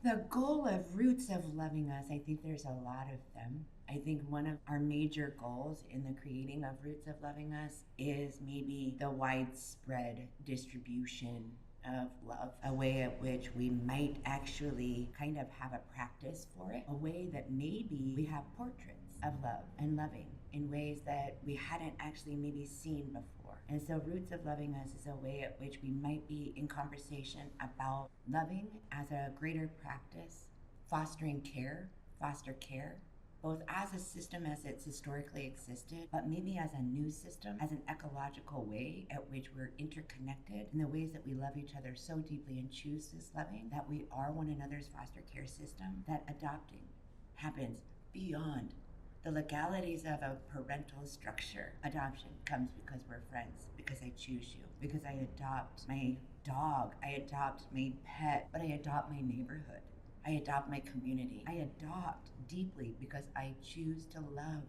The goal of Roots of Loving Us, I think there's a lot of them. I think one of our major goals in the creating of Roots of Loving Us is maybe the widespread distribution of love, a way at which we might actually kind of have a practice for it, a way that maybe we have portraits of love and loving in ways that we hadn't actually maybe seen before. And so Roots of Loving Us is a way at which we might be in conversation about loving as a greater practice, fostering care, foster care, both as a system as it's historically existed, but maybe as a new system, as an ecological way at which we're interconnected in the ways that we love each other so deeply and choose this loving, that we are one another's foster care system, that adopting happens beyond the legalities of a parental structure. Adoption comes because we're friends, because I choose you, because I adopt my dog, I adopt my pet, but I adopt my neighborhood. I adopt my community. I adopt deeply because I choose to love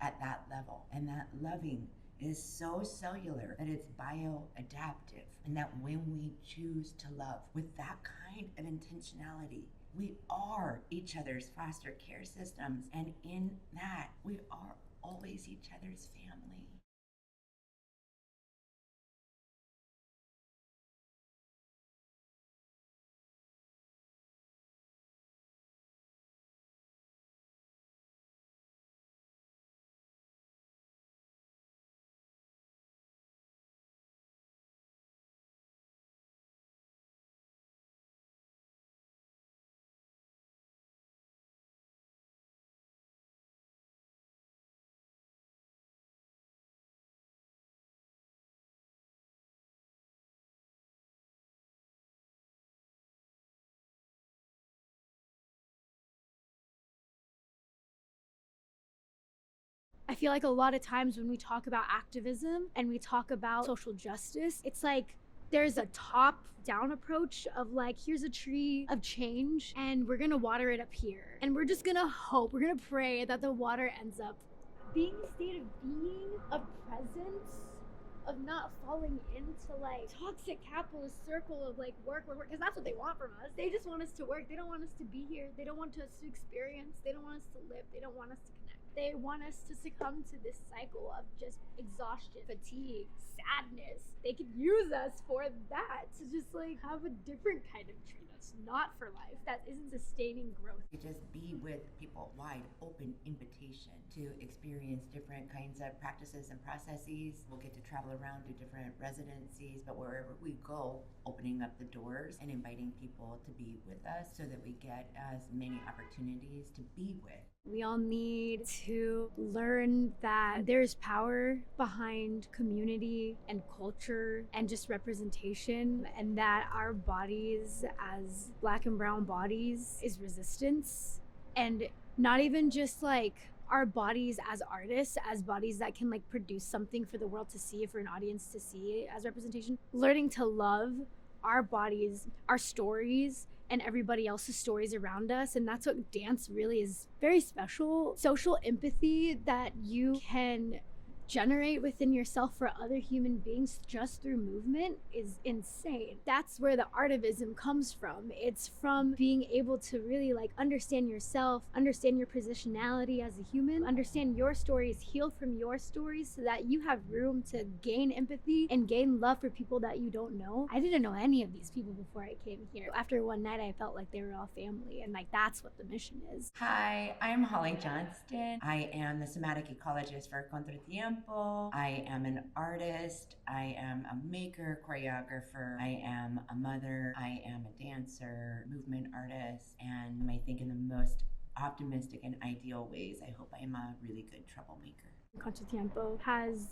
at that level. And that loving is so cellular that it's bioadaptive. And that when we choose to love with that kind of intentionality, we are each other's foster care systems. And in that, we are always each other's family. I feel like a lot of times when we talk about activism and we talk about social justice, it's like there's a top down approach of like, here's a tree of change and we're gonna water it up here. And we're just gonna hope, we're gonna pray that the water ends up being a state of being, of presence, of not falling into like toxic capitalist circle of like work, because that's what they want from us. They just want us to work. They don't want us to be here. They don't want us to experience. They don't want us to live. They don't want us to connect. They want us to succumb to this cycle of just exhaustion, fatigue, sadness. They could use us for that to just like have a different kind of tree that's not for life, that isn't sustaining growth. To just be with people, wide open invitation to experience different kinds of practices and processes. We'll get to travel around to different residencies, but wherever we go, opening up the doors and inviting people to be with us so that we get as many opportunities to be with. We all need to learn that there's power behind community and culture and just representation, and that our bodies as Black and brown bodies is resistance. And not even just like our bodies as artists, as bodies that can like produce something for the world to see, for an audience to see as representation. Learning to love our bodies, our stories, and everybody else's stories around us. And that's what dance really is, very special. Social empathy that you can generate within yourself for other human beings just through movement is insane. That's where the artivism comes from. It's from being able to really like understand yourself, understand your positionality as a human, understand your stories, heal from your stories so that you have room to gain empathy and gain love for people that you don't know. I didn't know any of these people before I came here. After one night, I felt like they were all family, and like that's what the mission is. Hi, I'm Holly Johnston. I am the somatic ecologist for Contra, Tiempo. I am an artist. I am a maker, choreographer. I am a mother. I am a dancer, movement artist, and I think in the most optimistic and ideal ways, I hope I'm a really good troublemaker. Contra Tiempo has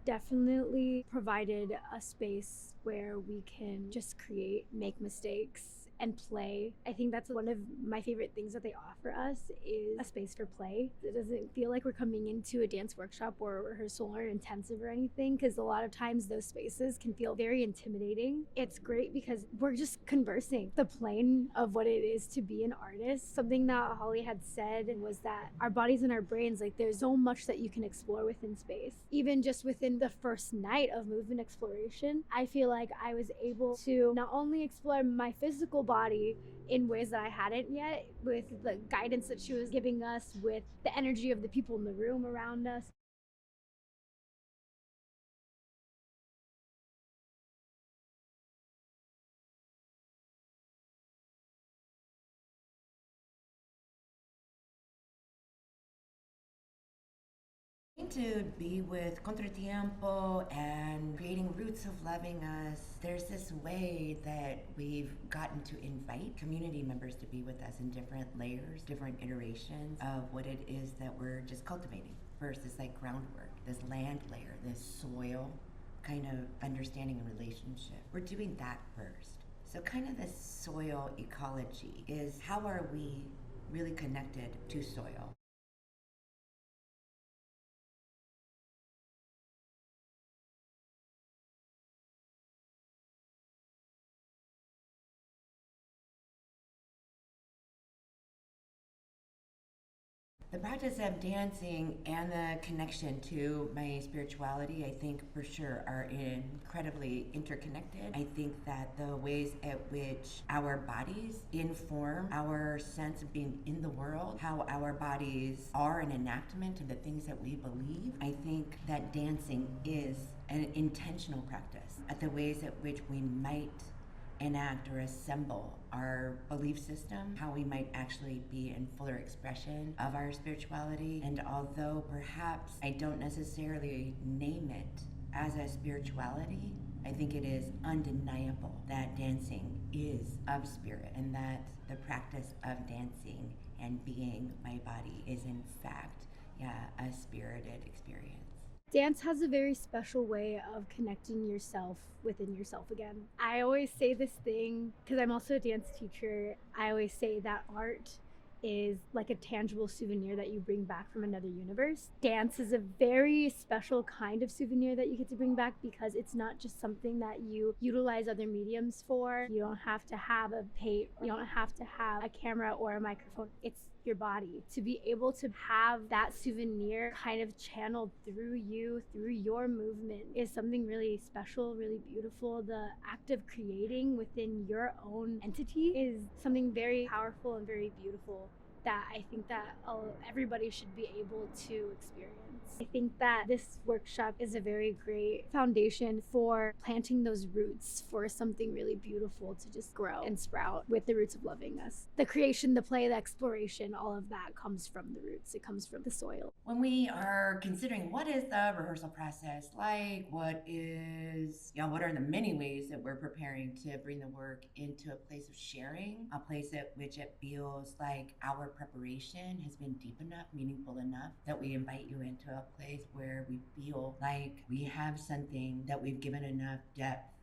definitely provided a space where we can just create, make mistakes, and play. I think that's one of my favorite things that they offer us is a space for play. It doesn't feel like we're coming into a dance workshop or a rehearsal or intensive or anything, because a lot of times those spaces can feel very intimidating. It's great because we're just conversing the plane of what it is to be an artist. Something that Holly had said was that our bodies and our brains, like there's so much that you can explore within space. Even just within the first night of movement exploration, I feel like I was able to not only explore my physical full body in ways that I hadn't yet, with the guidance that she was giving us, with the energy of the people in the room around us. To be with Contra Tiempo and creating Roots of Loving Us, there's this way that we've gotten to invite community members to be with us in different layers, different iterations of what it is that we're just cultivating. First, this like groundwork, this land layer, this soil kind of understanding and relationship. We're doing that first. So, kind of this soil ecology is how are we really connected to soil? The practice of dancing and the connection to my spirituality, I think for sure, are incredibly interconnected. I think that the ways at which our bodies inform our sense of being in the world, how our bodies are an enactment of the things that we believe, I think that dancing is an intentional practice at the ways at which we might enact or assemble our belief system, how we might actually be in fuller expression of our spirituality. And although perhaps I don't necessarily name it as a spirituality, I think it is undeniable that dancing is of spirit and that the practice of dancing and being my body is in fact, yeah, a spirited experience. Dance has a very special way of connecting yourself within yourself again. I always say this thing because I'm also a dance teacher. I always say that art is like a tangible souvenir that you bring back from another universe. Dance is a very special kind of souvenir that you get to bring back because it's not just something that you utilize other mediums for. You don't have to have a paint, you don't have to have a camera or a microphone. It's your body. To be able to have that souvenir kind of channeled through you, through your movement, is something really special, really beautiful. The act of creating within your own entity is something very powerful and very beautiful that I think that everybody should be able to experience. I think that this workshop is a very great foundation for planting those roots for something really beautiful to just grow and sprout with the roots of loving us. The creation, the play, the exploration, all of that comes from the roots. It comes from the soil. When we are considering what is the rehearsal process like, what are the many ways that we're preparing to bring the work into a place of sharing, a place at which it feels like our preparation has been deep enough, meaningful enough that we invite you into a place where we feel like we have something that we've given enough depth,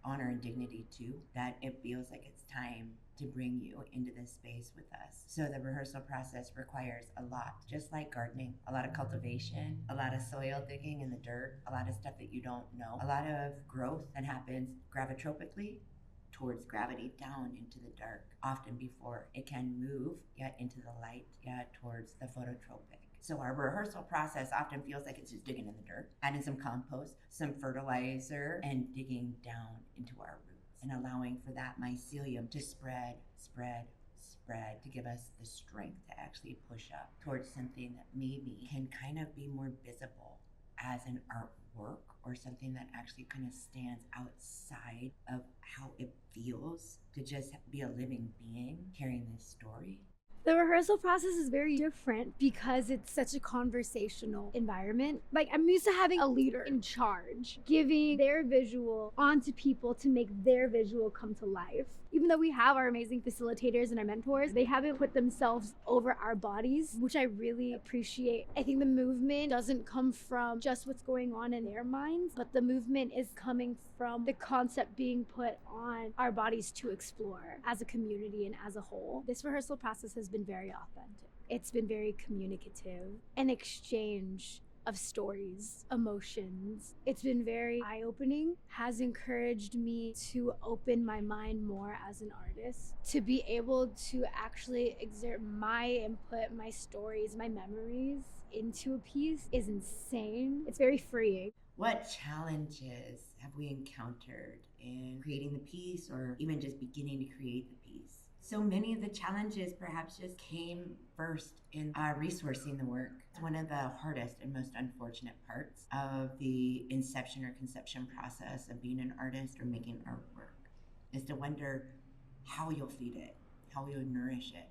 honor, and dignity to, that it feels like it's time to bring you into this space with us. So the rehearsal process requires a lot, just like gardening, a lot of cultivation, a lot of soil digging in the dirt, a lot of stuff that you don't know, a lot of growth that happens gravitropically towards gravity down into the dark, often before it can move yet into the light, yet towards the phototropic. So our rehearsal process often feels like it's just digging in the dirt, adding some compost, some fertilizer, and digging down into our roots and allowing for that mycelium to spread, to give us the strength to actually push up towards something that maybe can kind of be more visible as an artwork or something that actually kind of stands outside of how it feels to just be a living being carrying this story. The rehearsal process is very different because it's such a conversational environment. Like, I'm used to having a leader in charge, giving their visual onto people to make their visual come to life. Even though we have our amazing facilitators and our mentors, they haven't put themselves over our bodies, which I really appreciate. I think the movement doesn't come from just what's going on in their minds, but the movement is coming from the concept being put on our bodies to explore as a community and as a whole. This rehearsal process has been very authentic. It's been very communicative, an exchange of stories, emotions. It's been very eye-opening, has encouraged me to open my mind more as an artist, to be able to actually exert my input, my stories, my memories into a piece is insane. It's very freeing. What challenges have we encountered in creating the piece or even just beginning to create the piece? So many of the challenges perhaps just came first in resourcing the work. It's one of the hardest and most unfortunate parts of the inception or conception process of being an artist or making artwork, is to wonder how you'll feed it, how you'll nourish it,